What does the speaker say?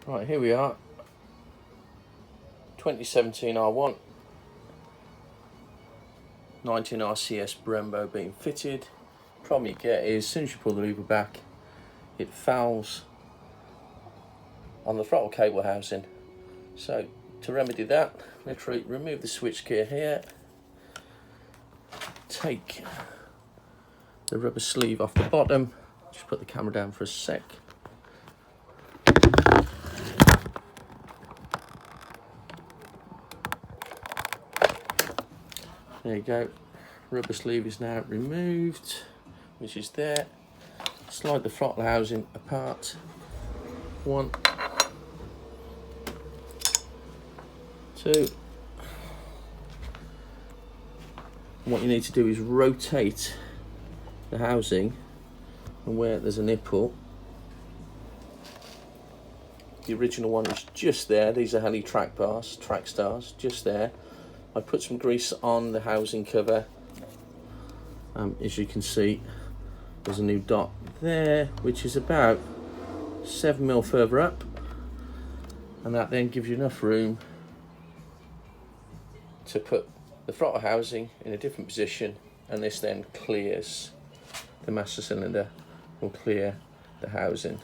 Right, here we are, 2017 R1, 19 RCS Brembo being fitted. Problem you get is, as soon as you pull the lever back, it fouls on the throttle cable housing. So to remedy that, literally remove the switch gear here, take the rubber sleeve off the bottom, just put the camera down for a sec. There you go, rubber sleeve is now removed, which is there. Slide the throttle housing apart. 1, 2. What you need to do is rotate the housing, and where there's a nipple, the original one is just there. These are Heli track bars, track stars, just there. I put some grease on the housing cover. As you can see, there's a new dot there, which is about 7 mil further up, and that then gives you enough room to put the throttle housing in a different position, and this then clears the master cylinder and clear the housing.